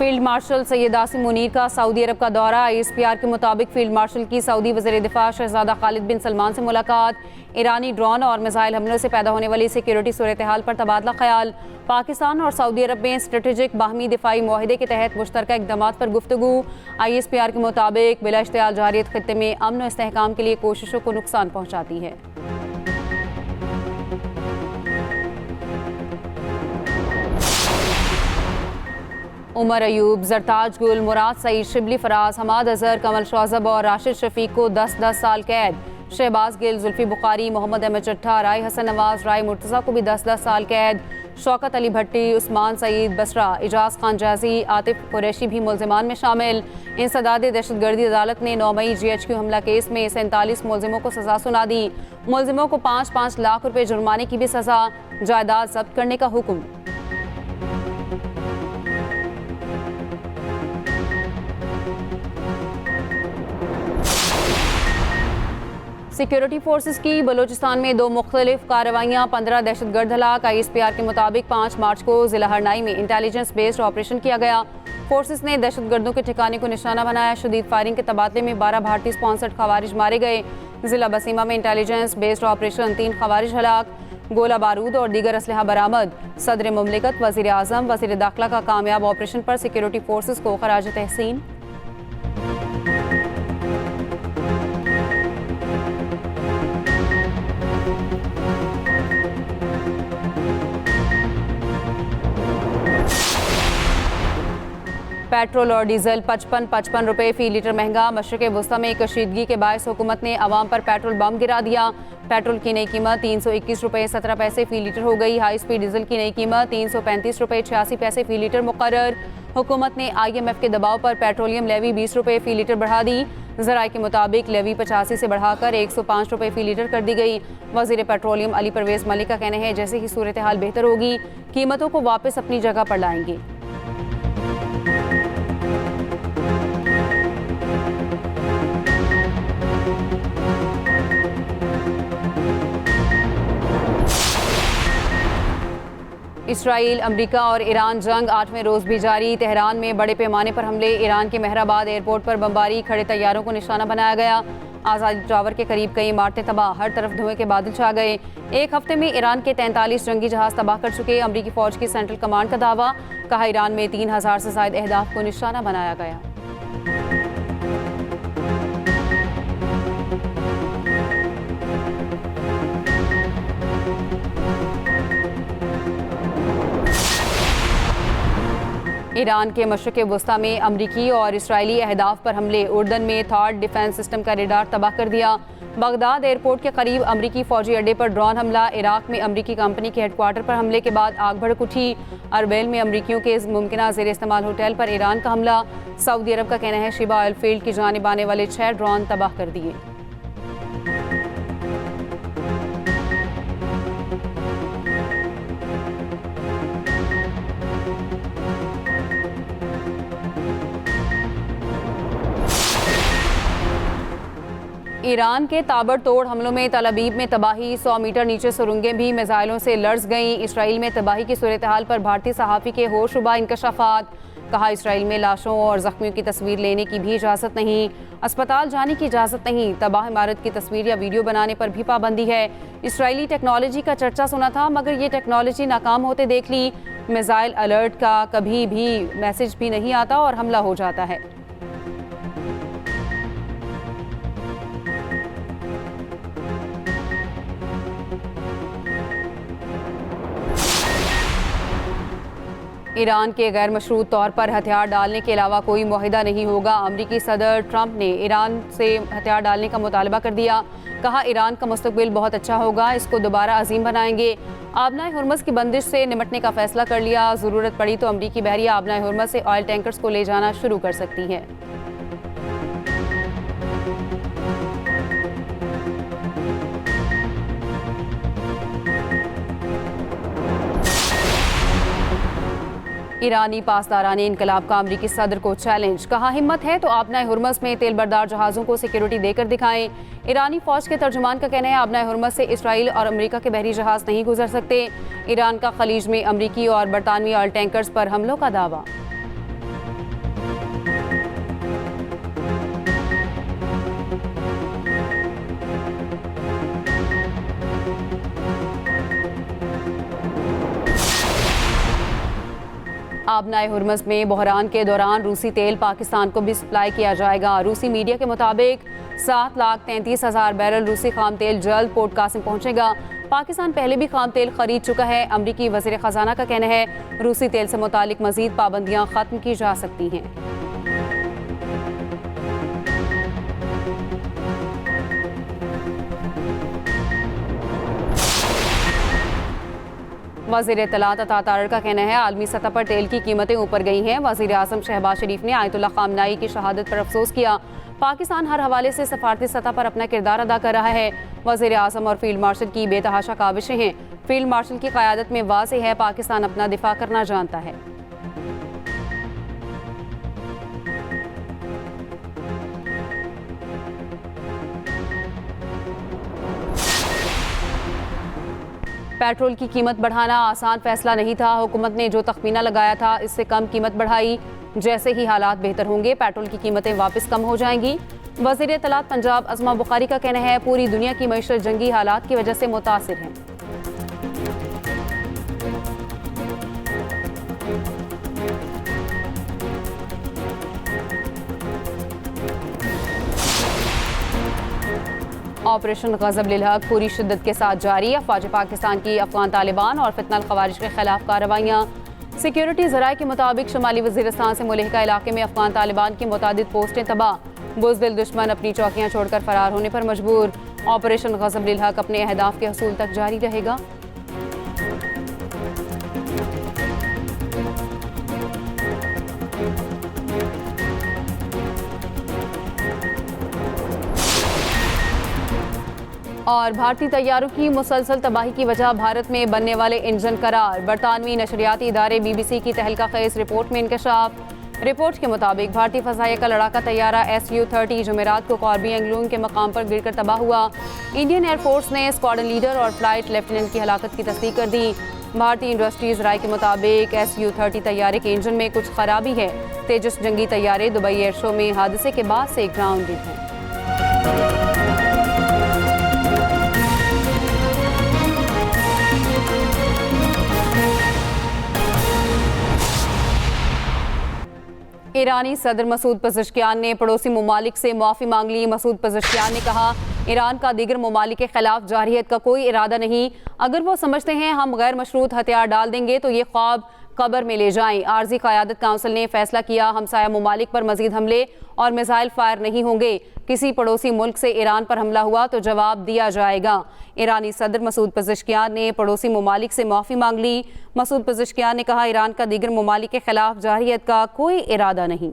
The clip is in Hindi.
फील्ड मार्शल सैयद आसिम मुनीर का सऊदी अरब का दौरा। ISPR के मुताबिक फील्ड मार्शल की सऊदी वज़ीर दिफा शहजादा खालिद बिन सलमान से मुलाकात। ईरानी ड्रोन और मिसाइल हमलों से पैदा होने वाली सिक्योरिटी सूरत हाल पर तबादला ख्याल। पाकिस्तान और सऊदी अरब में स्ट्रेटेजिक बाहमी दिफाई मुआहदे के तहत मुश्तरका इक़दामात पर गुफ्तगू। ISPR के मुताबिक बिला इश्तियाल जारियत खित्ते में अमन व इस्तेहकाम के लिए कोशिशों को नुकसान पहुँचाती है। उमर अयूब, जरताज गुल, मुराद सईद, शिबली फराज, हमाद अजहर, कमल शौजब और राशिद शफीक को 10-10 साल कैद। शहबाज गिल, जुल्फी बुखारी, मोहम्मद अहमद चट्ठा, राय हसन नवाज, राय मुर्तज़ा को भी 10-10 साल कैद। शौकत अली भट्टी, उस्मान सईद बसरा, इजाज खान जाजी, आतिफ कुरैशी भी मुल्ज़िमान में शामिल। इंसदाद दहशतगर्दी अदालत ने 9 मई GHQ हमला केस में 47 मुल्ज़िमों को सज़ा सुना दी। मुल्ज़िमों को 5-5 लाख रुपये जुर्माने की भी सज़ा, जायदाद जब्त करने का हुक्म। सिक्योरिटी फोर्सेस की बलूचिस्तान में 2 मुख्तलिफ कार्रवाइयाँ, 15 दहशतगर्द हलाक। ISPR के मुताबिक 5 मार्च को ज़िला हरनाई में इंटेलिजेंस बेस्ड ऑपरेशन किया गया। फोर्सेस ने दहशतगर्दों के ठिकाने को निशाना बनाया। शदीद फायरिंग के तबादले में 12 भारतीय स्पॉन्सर्ड खवारिज मारे गए। ज़िला बसीमा में इंटेलिजेंस बेस्ड ऑपरेशन, 3 खवारिज हलाक। गोला बारूद और दीगर असलहा बरामद। सदर मुमलिकत, वज़ीर आज़म, वज़ीर दाखिला का कामयाब ऑपरेशन पर सिक्योरिटी फोर्सेस को खराज तहसीन। पेट्रोल और डीजल 55-55 रुपये फ़ी लीटर महंगा। मशरक़ वस्ता में कशीदगी के बायस हुकूमत ने अवाम पर पेट्रोल बम गिरा दिया। पेट्रोल की नई कीमत 321 रुपये 17 पैसे फ़ी लीटर हो गई। हाई स्पीड डीजल की नई कीमत 335 रुपये 86 पैसे फ़ी लीटर मुकर्रर। हुकूमत ने IMF के दबाव पर पेट्रोलियम लेवी 20 रुपये फ़ी लीटर बढ़ा दी। ज़राए के मुताबिक लेवी 85 से बढ़ाकर 105 रुपये फ़ी लीटर कर दी गई। वज़ीर पेट्रोलियम अली परवेज़ मलिक का कहना है जैसे ही सूरत हाल बेहतर होगी कीमतों को वापस अपनी जगह पर लाएंगे। इसराइल, अमरीका और ईरान जंग 8वें रोज़ भी जारी। तेहरान में बड़े पैमाने पर हमले। ईरान के मेहराबाद एयरपोर्ट पर बमबारी, खड़े तैयारों को निशाना बनाया गया। आज़ादी टावर के करीब कई इमारतें तबाह, हर तरफ धुएं के बादल छा गए। एक हफ्ते में ईरान के 43 जंगी जहाज तबाह कर चुके। अमरीकी फ़ौज की सेंट्रल कमांड का दावा, कहा ईरान में 3000 से ज़ायद अहदाफ को निशाना बनाया गया। ईरान के मशरक़ वस्ता में अमरीकी और इसराइली अहदाफ पर हमले। उर्दन में थर्ड डिफेंस सिस्टम का रेडार तबाह कर दिया। बगदाद एयरपोर्ट के करीब अमरीकी फ़ौजी अड्डे पर ड्रोन हमला। इराक में अमरीकी कंपनी के हेडक्वार्टर पर हमले के बाद आग भड़क उठी। अरबेल में अमरीकियों के मुमकिन ज़ेर इस्तेमाल होटल पर ईरान का हमला। सऊदी अरब का कहना है शिबा ऑयल फील्ड की जानिब आने वाले 6 ड्रोन तबाह कर दिए। ईरान के ताबड़तोड़ हमलों में तल अबीब में तबाही, 100 मीटर नीचे सुरंगें भी मिसाइलों से लर्ज़ गईं। इसराइल में तबाही की सूरत हाल पर भारतीय सहाफ़ी के होशरुबा इंकशाफात। कहा इसराइल में लाशों और ज़ख्मियों की तस्वीर लेने की भी इजाज़त नहीं, अस्पताल जाने की इजाज़त नहीं। तबाह इमारत की तस्वीर या वीडियो बनाने पर भी पाबंदी है। इसराइली टेक्नोलॉजी का चर्चा सुना था मगर ये टेक्नोलॉजी नाकाम होते देख ली। मिसाइल अलर्ट का कभी भी मैसेज भी नहीं आता और हमला हो जाता है। ईरान के गैर मशरूत तौर पर हथियार डालने के अलावा कोई मुआहिदा नहीं होगा। अमरीकी सदर ट्रंप ने ईरान से हथियार डालने का मुतालबा कर दिया। कहा ईरान का मुस्तकबिल बहुत अच्छा होगा, इसको दोबारा अजीम बनाएंगे। आबनाए हुर्मस की बंदिश से निमटने का फैसला कर लिया। ज़रूरत पड़ी तो अमरीकी बहरिया आबनाए हुर्मस से ऑयल टैंकर्स को ले जाना शुरू कर सकती है। ईरानी पासदाराने इनकलाब का अमरीकी सदर को चैलेंज। कहा हिम्मत है तो आबनाए हुर्मस में तेल बरदार जहाज़ों को सिक्योरिटी देकर दिखाएं। ईरानी फौज के तर्जुमान का कहना है आबनाए हुर्मस से इसराइल और अमेरिका के बहरी जहाज़ नहीं गुजर सकते। ईरान का खलीज में अमरीकी और बरतानवी ऑयल टैंकर्स पर हमलों का दावा। माबनाए हुर्मज़ में बहरान के दौरान रूसी तेल पाकिस्तान को भी सप्लाई किया जाएगा। रूसी मीडिया के मुताबिक 7,33,000 बैरल रूसी खाम तेल जल्द पोर्ट कासिम पहुंचेगा। पाकिस्तान पहले भी खाम तेल खरीद चुका है। अमरीकी वज़ीर ख़जाना का कहना है रूसी तेल से मुतालिक मज़ीद पाबंदियाँ ख़त्म की जा सकती हैं। वज़ीर इत्तलात अता तारड़ का कहना है आलमी सतह पर तेल की कीमतें ऊपर गई हैं। वज़ीर आज़म शहबाज शरीफ ने आयतुल्लाह ख़ामनाई की शहादत पर अफसोस किया। पाकिस्तान हर हवाले से सफारती सतह पर अपना किरदार अदा कर रहा है। वज़ीर आज़म और फील्ड मार्शल की बेतहाशा काविशें हैं। फील्ड मार्शल की क़यादत में वाज़ेह है पाकिस्तान अपना दिफा करना जानता है। पेट्रोल की कीमत बढ़ाना आसान फैसला नहीं था। हुकूमत ने जो तखमीना लगाया था इससे कम कीमत बढ़ाई। जैसे ही हालात बेहतर होंगे पेट्रोल की कीमतें वापस कम हो जाएंगी। वज़ीर इत्तलात पंजाब अज़मा बुखारी का कहना है पूरी दुनिया की मईशत जंगी हालात की वजह से मुतासिर है। ऑपरेशन गज़ब लिल हक पूरी शिद्दत के साथ जारी। अफवाज पाकिस्तान की अफगान तालिबान और फितनल खवारिज के खिलाफ कार्रवाइयाँ। सिक्योरिटी ज़राए के मुताबिक शुमाली वज़ीरिस्तान से मुलहिका इलाके में अफगान तालिबान की मुतादिद पोस्टें तबाह। बुज़दिल दुश्मन अपनी चौकियाँ छोड़कर फरार होने पर मजबूर। ऑपरेशन गज़ब लिल हक अपने अहदाफ के हसूल तक जारी रहेगा। और भारतीय तैयारों की मुसलसल तबाही की वजह भारत में बनने वाले इंजन करार। बरतानवी नशरियाती इदारे BBC की तहलका खेज रिपोर्ट में इंकशाफ। रिपोर्ट के मुताबिक भारतीय फ़ज़ाइया का लड़ाका तैयारा SU-30 जुमेरात को कॉर्बी एंगलून के मकाम पर गिरकर तबाह हुआ। इंडियन एयरफोर्स ने स्क्वाड्रन लीडर और फ्लाइट लेफ्टिनेंट की हलाकत की तस्दीक कर दी। भारतीय इंडस्ट्रीज राय के मुताबिक SU-30 तैयारे के इंजन में कुछ खराबी है। तेजस जंगी तैयारे दुबई एयर शो में हादसे के बाद से ग्राउंडेड हैं। ईरानी सदर मसूद पज़ेश्कियान ने पड़ोसी ममालिक से माफ़ी मांग ली। मसूद पज़ेश्कियान ने कहा ईरान का दीगर ममालिक के खिलाफ जारहियत का कोई इरादा नहीं। अगर वो समझते हैं हम गैर मशरूत हथियार डाल देंगे तो ये ख्वाब कब्र में ले जाएं। आर्जी क़यादत काउंसिल ने फैसला किया हमसाया ममालिक पर मजीद हमले और मिसाइल फायर नहीं होंगे। किसी पड़ोसी मुल्क से ईरान पर हमला हुआ तो जवाब दिया जाएगा। ईरानी सदर मसूद पज़ेश्कियान ने पड़ोसी ममालिक से माफ़ी मांग ली। मसूद पज़ेश्कियान ने कहा ईरान का दीगर ममालिक के खिलाफ जारहियत का कोई इरादा नहीं।